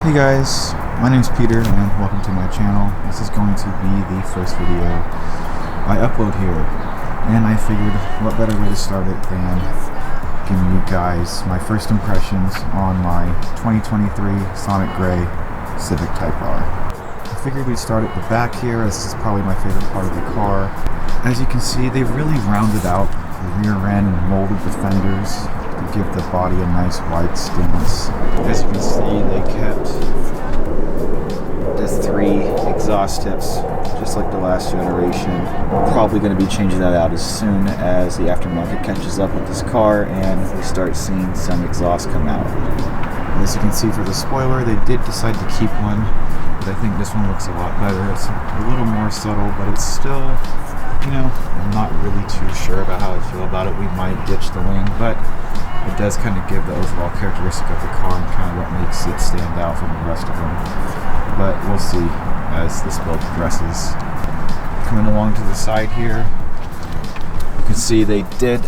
Hey guys, my name's Peter and welcome to my channel. This is going to be the first video I upload here, and I figured what better way to start it than giving you guys my first impressions on my 2023 Sonic Gray Civic Type R. I figured we'd start at the back here, as this is probably my favorite part of the car. As you can see, they've really rounded out the rear end and molded the fenders to give the body a nice wide stance. As you can see, they kept the 3 exhaust tips just like the last generation. I'm probably going to be changing that out as soon as the aftermarket catches up with this car and we start seeing some exhaust come out. As you can see, for the spoiler, they did decide to keep one, but I think this one looks a lot better. It's a little more subtle, but it's still, you know, I'm not really too sure about how I feel about it. We might ditch the wing, but it does kind of give the overall characteristic of the car and kind of what makes it stand out from the rest of them. But we'll see as this build progresses. Coming along to the side here, you can see they did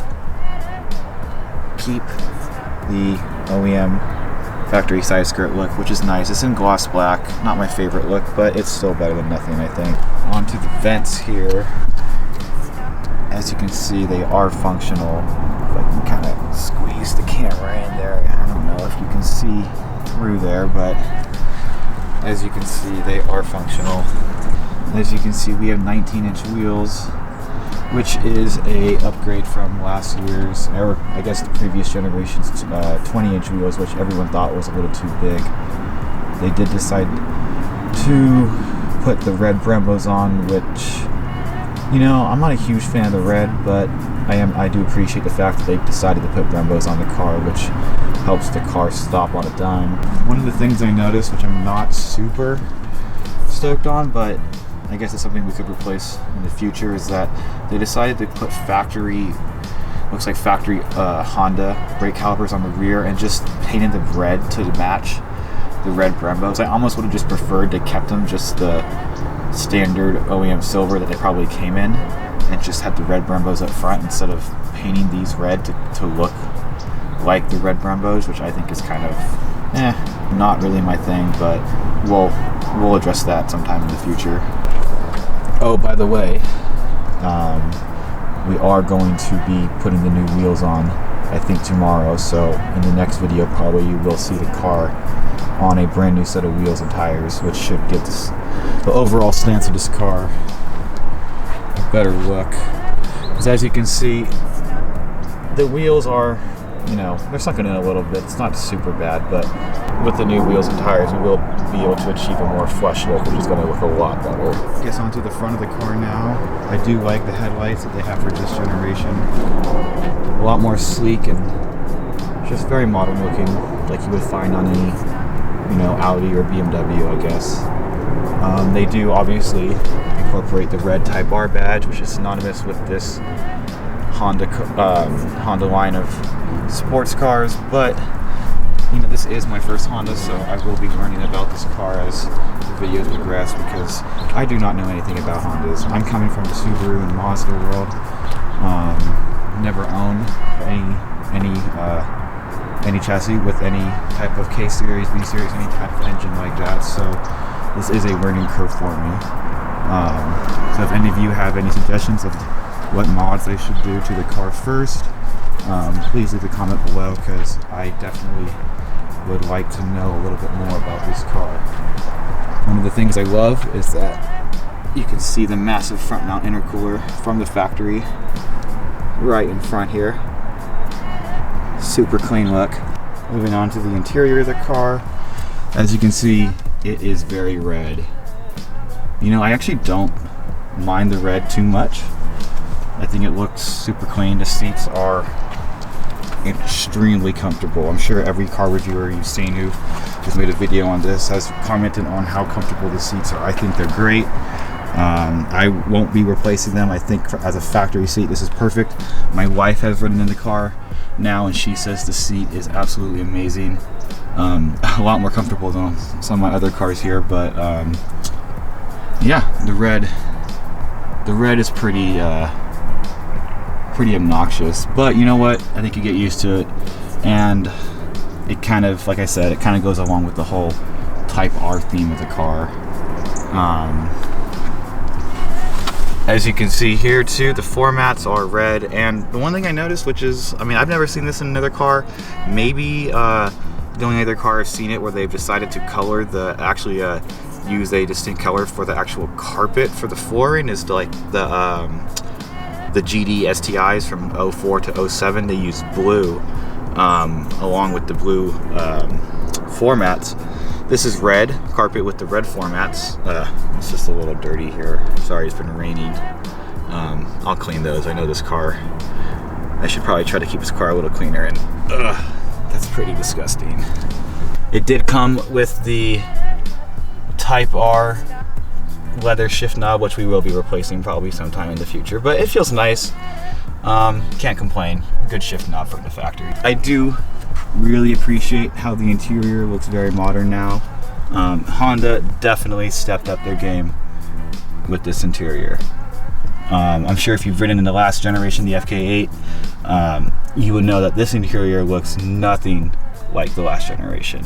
keep the OEM factory side skirt look, which is nice. It's in gloss black, not my favorite look, but it's still better than nothing, I think. Onto the vents here. As you can see, they are functional. If I can kind of squeeze the camera in there, I don't know if you can see through there, but as you can see, they are functional. As you can see, we have 19-inch wheels, which is a upgrade from last year's, or I guess the previous generation's 20-inch wheels, which everyone thought was a little too big. They did decide to put the red Brembos on, which, you know, I'm not a huge fan of the red, but I do appreciate the fact that they decided to put Brembos on the car, which helps the car stop on a dime. One of the things I noticed, which I'm not super stoked on, but I guess it's something we could replace in the future, is that they decided to put looks like factory Honda brake calipers on the rear and just painted them red to match the red Brembos. I almost would have just preferred they kept them just the standard OEM silver that they probably came in and just had the red Brembos up front instead of painting these red to look like the red Brembos, which I think is kind of not really my thing, but we'll address that sometime in the future. Oh, by the way, we are going to be putting the new wheels on, I think, tomorrow, so in the next video probably you will see the car on a brand new set of wheels and tires, which should give the overall stance of this car a better look. Because as you can see, the wheels are, you know, they're sunken in a little bit. It's not super bad, but with the new wheels and tires, we will be able to achieve a more flush look, which is going to look a lot better. I guess onto the front of the car now. I do like the headlights that they have for this generation. A lot more sleek and just very modern looking, like you would find on any, you know, Audi or BMW, I guess. They do obviously incorporate the red Type R badge, which is synonymous with this Honda line of sports cars, but you know, this is my first Honda, so I will be learning about this car as the videos progress, because I do not know anything about Hondas. I'm coming from the Subaru and Mazda world. Never owned any chassis with any type of K series, B series, any type of engine like that, so this is a learning curve for me. So if any of you have any suggestions of what mods they should do to the car first, please leave a comment below, because I definitely would like to know a little bit more about this car. One of the things I love is that you can see the massive front mount intercooler from the factory right in front here. Super clean look. Moving on to the interior of the car, as you can see, it is very red. You know, I actually don't mind the red too much. I think it looks super clean. The seats are extremely comfortable. I'm sure every car reviewer you've seen who has made a video on this has commented on how comfortable the seats are. I think they're great. I won't be replacing them. I think as a factory seat, this is perfect. My wife has ridden in the car now, and she says the seat is absolutely amazing. A lot more comfortable than some of my other cars here, but yeah, the red is pretty obnoxious, but you know what, I think you get used to it, and it kind of, like I said, it kind of goes along with the whole Type R theme of the car. As you can see here too, the floor mats are red, and the one thing I noticed, which is, I mean, I've never seen this in another car, maybe the only other car I've seen it where they've decided to color actually use a distinct color for the actual carpet for the flooring is like the GD STIs from 04 to 07. They use blue along with the blue floor mats. This is red carpet with the red floor mats. It's just a little dirty here. Sorry, it's been raining. I'll clean those. I know this car, I should probably try to keep this car a little cleaner, and that's pretty disgusting. It did come with the Type R leather shift knob, which we will be replacing probably sometime in the future, but it feels nice. Can't complain. Good shift knob from the factory. I do really appreciate how the interior looks very modern now. Honda definitely stepped up their game with this interior. I'm sure if you've ridden in the last generation, the FK8, you would know that this interior looks nothing like the last generation.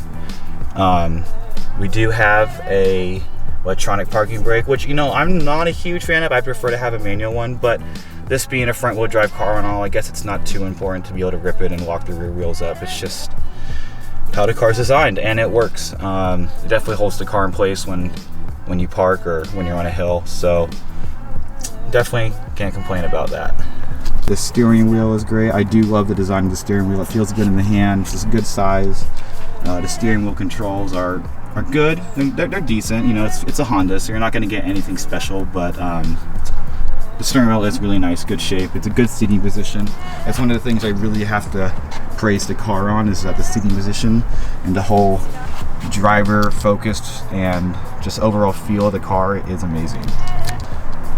We do have a electronic parking brake, which, you know, I'm not a huge fan of. I prefer to have a manual one, but this being a front wheel drive car and all, I guess it's not too important to be able to rip it and lock the rear wheels up. It's just how the car's designed, and it works. It definitely holds the car in place when you park or when you're on a hill, so definitely can't complain about that. The steering wheel is great. I do love the design of the steering wheel. It feels good in the hand. It's just good size. The steering wheel controls are good. They're decent. You know, it's a Honda, so you're not going to get anything special, but the steering wheel is really nice, good shape. It's a good seating position. That's one of the things I really have to praise the car on, is that the seating position and the whole driver focused and just overall feel of the car is amazing.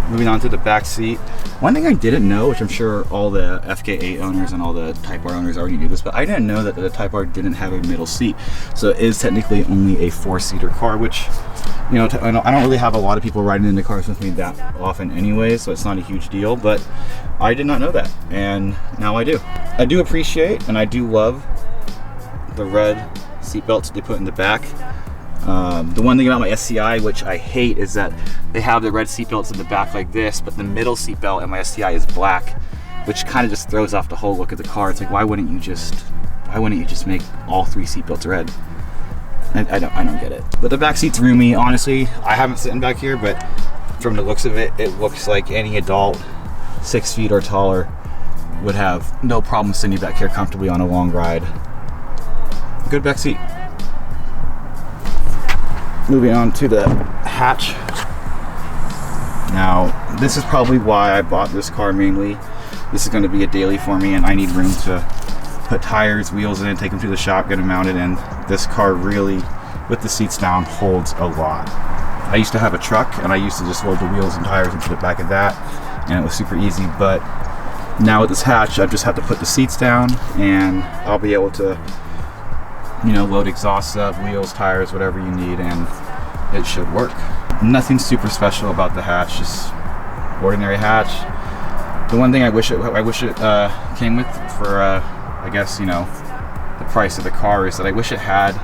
Moving on to the back seat. One thing I didn't know, which I'm sure all the FK8 owners and all the Type R owners already knew this, but I didn't know that the Type R didn't have a middle seat. So it is technically only a 4-seater car, which, you know, I don't really have a lot of people riding in the cars with me that often anyway, so it's not a huge deal, but I did not know that, and now I do. I do appreciate and I do love the red seat belts they put in the back. The one thing about my SCI, which I hate, is that they have the red seat belts in the back like this, but the middle seat belt in my SCI is black, which kind of just throws off the whole look of the car. It's like, why wouldn't you just make all 3 seat belts red? I don't get it. But the back seat's roomy. Honestly, I haven't sitting back here, but from the looks of it, it looks like any adult 6 feet or taller would have no problem sitting back here comfortably on a long ride. Good back seat. Moving on to the hatch. Now, this is probably why I bought this car mainly. This is going to be a daily for me, and I need room to put tires, wheels in, take them to the shop, get them mounted, and this car really, with the seats down, holds a lot. I used to have a truck, and I used to just load the wheels and tires into the back of that, and it was super easy, but now with this hatch, I just have to put the seats down, and I'll be able to, you know, load exhausts up, wheels, tires, whatever you need, and it should work. Nothing super special about the hatch, just ordinary hatch. The one thing I wish it came with for, I guess, you know, the price of the car, is that I wish it had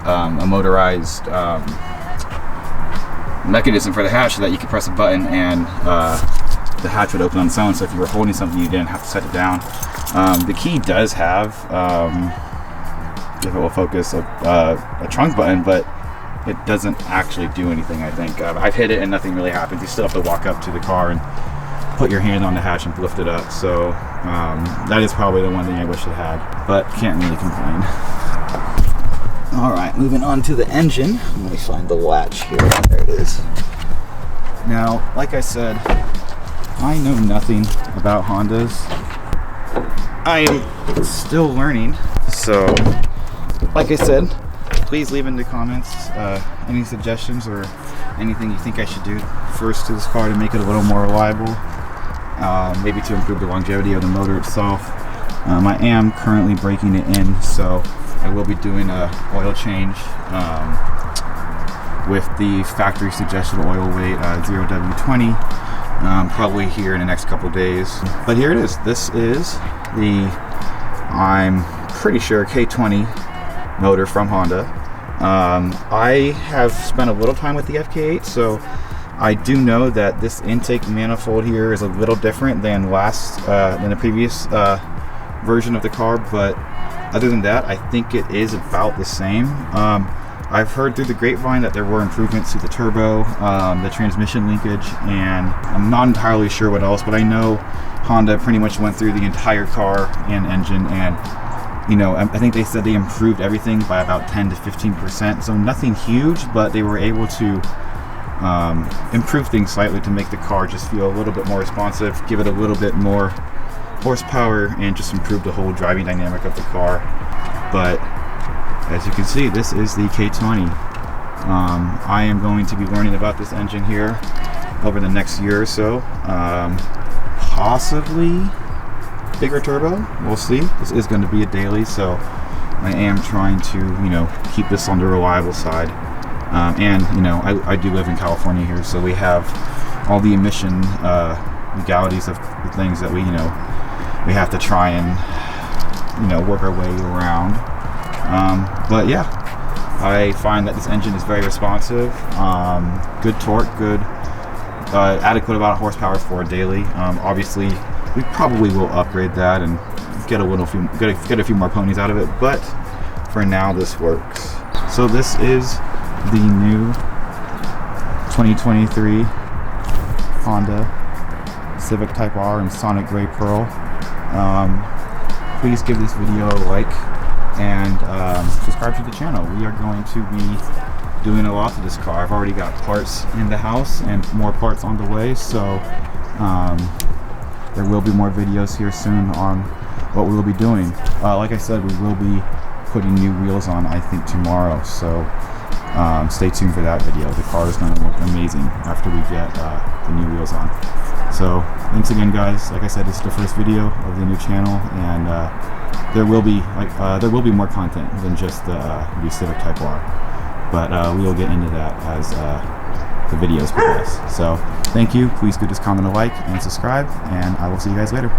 a motorized mechanism for the hatch so that you could press a button and the hatch would open on its own. So if you were holding something, you didn't have to set it down. The key does have, if it will focus, a trunk button, but it doesn't actually do anything, I think. I've hit it and nothing really happens. You still have to walk up to the car and put your hand on the hatch and lift it up. So that is probably the one thing I wish it had, but can't really complain. All right, moving on to the engine. Let me find the latch here. There it is. Now, like I said, I know nothing about Hondas. I am still learning. So, like I said, please leave in the comments any suggestions or anything you think I should do first to this car to make it a little more reliable. Maybe to improve the longevity of the motor itself. I am currently breaking it in, so I will be doing a oil change with the factory suggested oil weight 0W20 probably here in the next couple days. But here it is. This is the, I'm pretty sure, K20 motor from Honda. I have spent a little time with the FK8, so I do know that this intake manifold here is a little different than the previous version of the car, but other than that, I think it is about the same. I've heard through the grapevine that there were improvements to the turbo, the transmission linkage, and I'm not entirely sure what else, but I know Honda pretty much went through the entire car and engine, and you know, I think they said they improved everything by about 10 to 15%, so nothing huge, but they were able to improve things slightly to make the car just feel a little bit more responsive, give it a little bit more horsepower, and just improve the whole driving dynamic of the car. But as you can see, this is the K20. I am going to be learning about this engine here over the next year or so. Possibly bigger turbo, we'll see. This is going to be a daily, so I am trying to, you know, keep this on the reliable side. And you know, I do live in California here, so we have all the emission legalities of the things that we have to try and, you know, work our way around. But yeah, I find that this engine is very responsive, good torque, good adequate amount of horsepower for a daily. Obviously, we probably will upgrade that and get a few more ponies out of it, but for now this works. So this is the new 2023 Honda Civic Type R in Sonic Gray Pearl. Please give this video a like and subscribe to the channel. We are going to be doing a lot to this car. I've already got parts in the house and more parts on the way, so there will be more videos here soon on what we will be doing. Like I said, we will be putting new wheels on, I think, tomorrow, so stay tuned for that video. The car is going to look amazing after we get the new wheels on. So thanks again, guys. Like I said, this is the first video of the new channel, and there will be more content than just the new Civic Type R, but we will get into that as the videos progress. So thank you. Please give this comment a like and subscribe, and I will see you guys later.